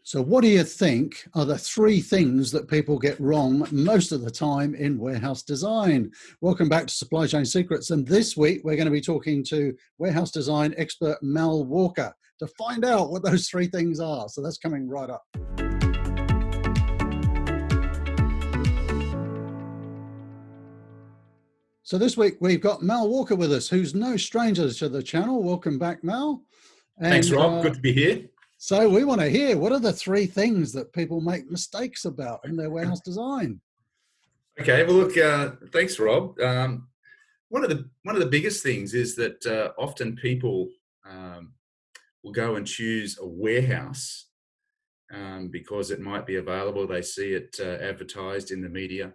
So what do you think are the three things that people get wrong most of the time in warehouse design? Welcome back to Supply Chain Secrets. And this week, we're going to be talking to warehouse design expert Mal Walker to find out what those three things are. So that's coming right up. So this week, we've got Mal Walker with us, who's no stranger to the channel. Welcome back, Mal. Thanks, Rob. Good to be here. So we want to hear, what are the three things that people make mistakes about in their warehouse design? Okay, well, look, thanks, Rob. One of the biggest things is that often people will go and choose a warehouse because it might be available. They see it advertised in the media.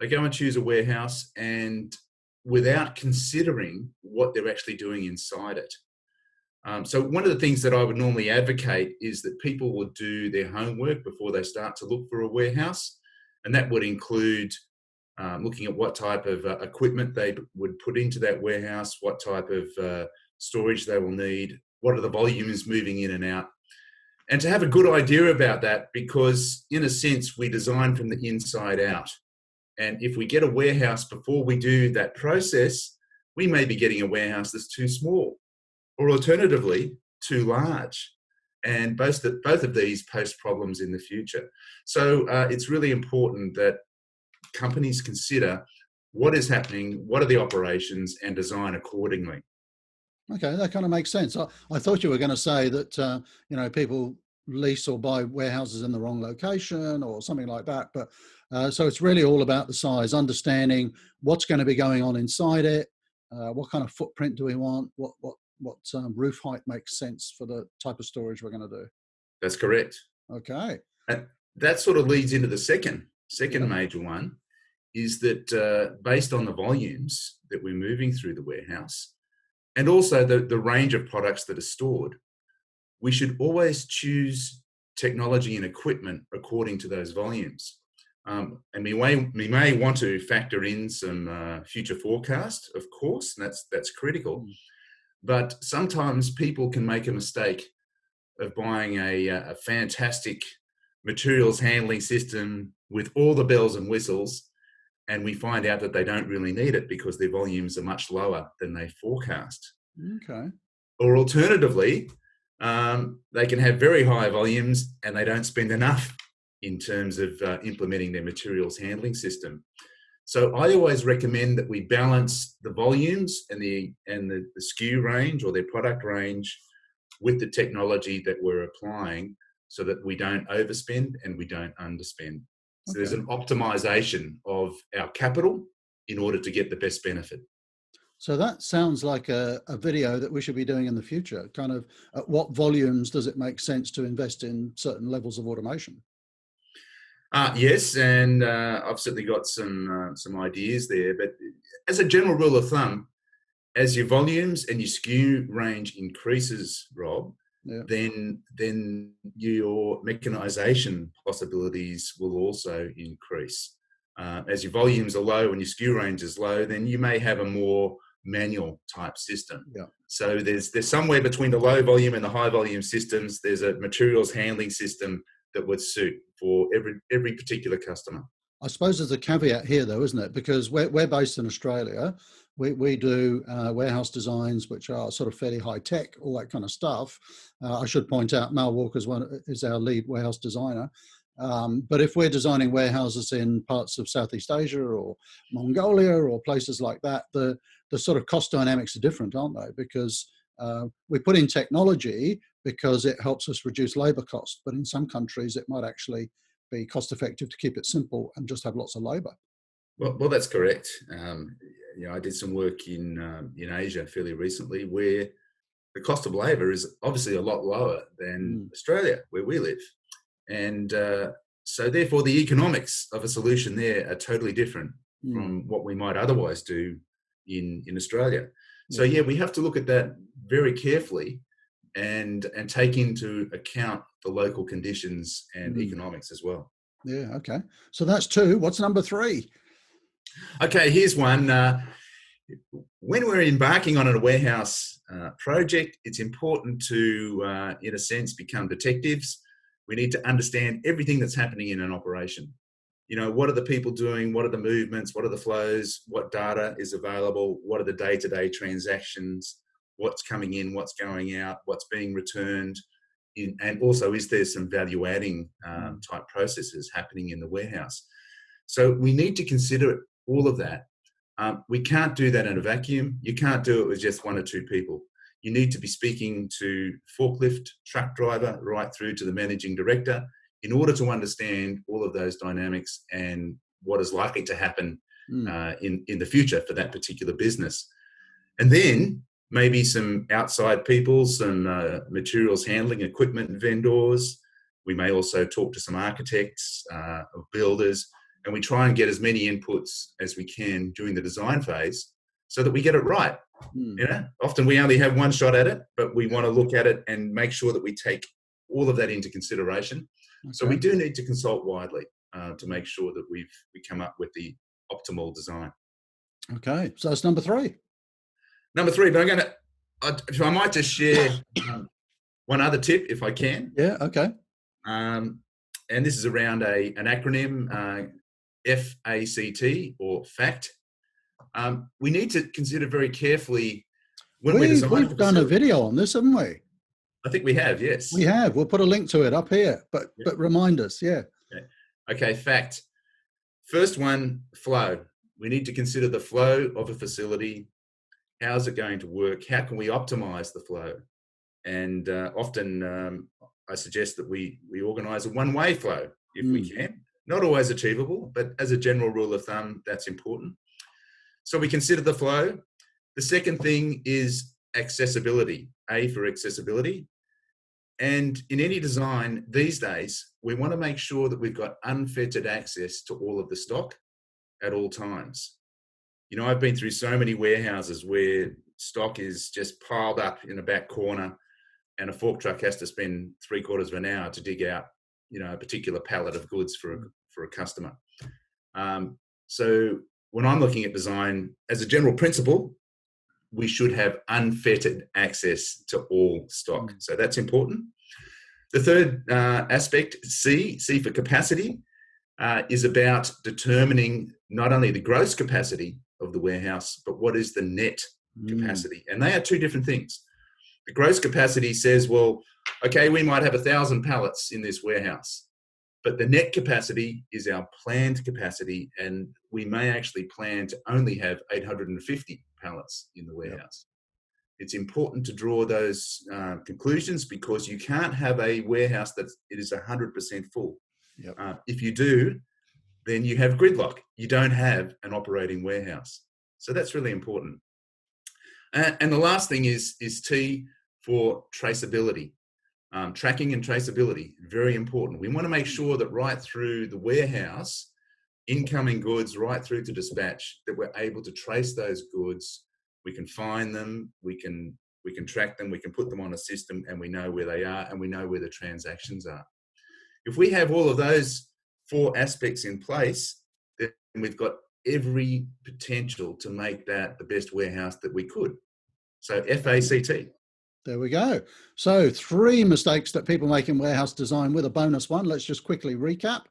They go and choose a warehouse and without considering what they're actually doing inside it. So one of the things that I would normally advocate is that people would do their homework before they start to look for a warehouse. And that would include looking at what type of equipment they would put into that warehouse, what type of storage they will need, what are the volumes moving in and out. And to have a good idea about that, because in a sense, we design from the inside out. And if we get a warehouse before we do that process, we may be getting a warehouse that's too small, or alternatively, too large. And both of these pose problems in the future. So it's really important that companies consider what is happening, what are the operations, and design accordingly. Okay, that kind of makes sense. I thought you were going to say that, people lease or buy warehouses in the wrong location or something like that. But so it's really all about the size, understanding what's going to be going on inside it, what kind of footprint do we want, what roof height makes sense for the type of storage we're going to do. That's correct. Okay. And that sort of leads into the second major one, is that based on the volumes that we're moving through the warehouse and also the range of products that are stored, we should always choose technology and equipment according to those volumes. And we may want to factor in some future forecast, of course, and that's critical. But sometimes people can make a mistake of buying a fantastic materials handling system with all the bells and whistles, and we find out that they don't really need it because their volumes are much lower than they forecast. Okay. Or alternatively, they can have very high volumes and they don't spend enough in terms of implementing their materials handling system. So I always recommend that we balance the volumes and the SKU range or their product range with the technology that we're applying so that we don't overspend and we don't underspend. So there's an optimization of our capital in order to get the best benefit. So that sounds like a video that we should be doing in the future. Kind of at what volumes does it make sense to invest in certain levels of automation? Yes, and I've certainly got some ideas there. But as a general rule of thumb, as your volumes and your SKU range increases, Rob, then your mechanization possibilities will also increase. As your volumes are low and your SKU range is low, then you may have a more manual type system. Yeah. So there's somewhere between the low volume and the high volume systems, there's a materials handling system that would suit for every particular customer. I suppose there's a caveat here though, isn't it? Because we're based in Australia. We do warehouse designs, which are sort of fairly high tech, all that kind of stuff. I should point out Mal Walker is our lead warehouse designer. But if we're designing warehouses in parts of Southeast Asia or Mongolia or places like that, the sort of cost dynamics are different, aren't they? Because we put in technology because it helps us reduce labor costs. But in some countries, it might actually be cost effective to keep it simple and just have lots of labor. Well, that's correct. I did some work in Asia fairly recently where the cost of labor is obviously a lot lower than Australia, where we live. And so therefore the economics of a solution there are totally different from what we might otherwise do in Australia. So we have to look at that very carefully and take into account the local conditions and economics as well. Yeah, okay. So that's two. What's number three? Okay, here's one. When we're embarking on a warehouse project, it's important to, in a sense, become detectives We need to understand everything that's happening in an operation. You know, what are the people doing? What are the movements? What are the flows? What data is available? What are the day-to-day transactions? What's coming in? What's going out? What's being returned? And also, is there some value-adding type processes happening in the warehouse? So we need to consider all of that. We can't do that in a vacuum. You can't do it with just one or two people. You need to be speaking to forklift, truck driver, right through to the managing director, in order to understand all of those dynamics and what is likely to happen in the future for that particular business. And then maybe some outside people, some materials handling equipment vendors. We may also talk to some architects or builders, and we try and get as many inputs as we can during the design phase so that we get it right. You know, often we only have one shot at it, but we want to look at it and make sure that we take all of that into consideration. Okay. So we do need to consult widely to make sure that we come up with the optimal design. Okay, so that's number 3. Number 3, but I might just share one other tip if I can. Yeah, okay. And this is around an acronym, FACT or FACT. We need to consider very carefely when we're designing. We've done a video on this, haven't we? I think we have, yes. We have. We'll put a link to it up here, but remind us, yeah. Okay, FACT. First one, flow. We need to consider the flow of a facility. How's it going to work? How can we optimize the flow? And often I suggest that we organize a one-way flow if we can. Not always achievable, but as a general rule of thumb, that's important. So we consider the flow. The second thing is accessibility, A for accessibility. And in any design these days, we want to make sure that we've got unfettered access to all of the stock at all times. You know, I've been through so many warehouses where stock is just piled up in a back corner and a fork truck has to spend 3/4 of an hour to dig out, you know, a particular pallet of goods for a customer. So when I'm looking at design, as a general principle, we should have unfettered access to all stock. So that's important. The third aspect, C for capacity, is about determining not only the gross capacity of the warehouse, but what is the net capacity. And they are two different things. The gross capacity says, well, okay, we might have 1,000 pallets in this warehouse, but the net capacity is our planned capacity, and we may actually plan to only have 850 pallets in the warehouse. It's important to draw those conclusions, because you can't have a warehouse that it is 100% full. If you do, then you have gridlock. You don't have an operating warehouse. So that's really important. And the last thing is T for traceability. Tracking and traceability, very important. We want to make sure that right through the warehouse, incoming goods, right through to dispatch, that we're able to trace those goods. We can find them, we can track them, we can put them on a system, and we know where they are, and we know where the transactions are. If we have all of those 4 aspects in place, then we've got every potential to make that the best warehouse that we could. So FACT. There we go. So 3 mistakes that people make in warehouse design, with a bonus one. Let's just quickly recap.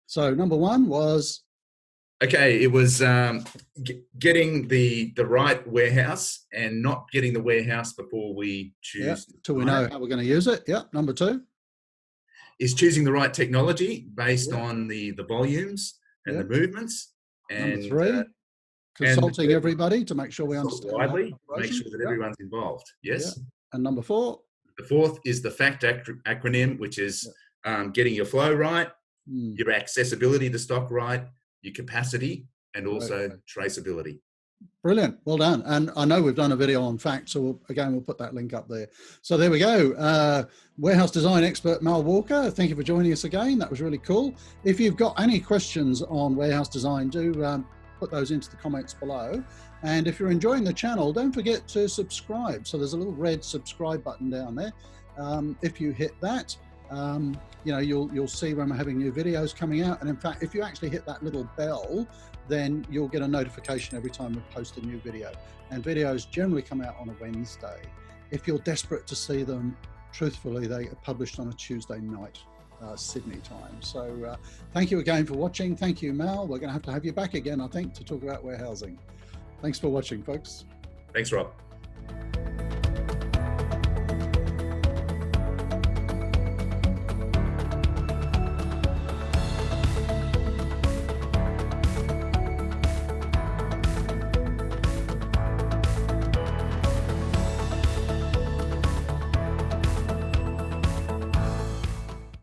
So number 1 was? Okay, it was getting the right warehouse and not getting the warehouse before we choose. Till we know how we're going to use it. Number 2 is choosing the right technology based on the volumes and the movements. And number 3, consulting everybody to make sure we understand widely, make sure that everyone's involved. Yes. And number 4? The 4th is the FACT acronym, which is getting your flow right, your accessibility to stock right, your capacity, and also traceability. Brilliant. Well done. And I know we've done a video on FACT, so we'll put that link up there. So there we go. Warehouse design expert Mal Walker, thank you for joining us again. That was really cool. If you've got any questions on warehouse design, do put those into the comments below. And if you're enjoying the channel, don't forget to subscribe. So there's a little red subscribe button down there. If you hit that, you know, you'll see when we're having new videos coming out. And in fact, if you actually hit that little bell, then you'll get a notification every time we post a new video. And videos generally come out on a Wednesday. If you're desperate to see them, truthfully, they are published on a Tuesday night. Sydney time. So thank you again for watching. Thank you, Mal. We're going to have you back again, I think, to talk about warehousing. Thanks for watching, folks. Thanks, Rob.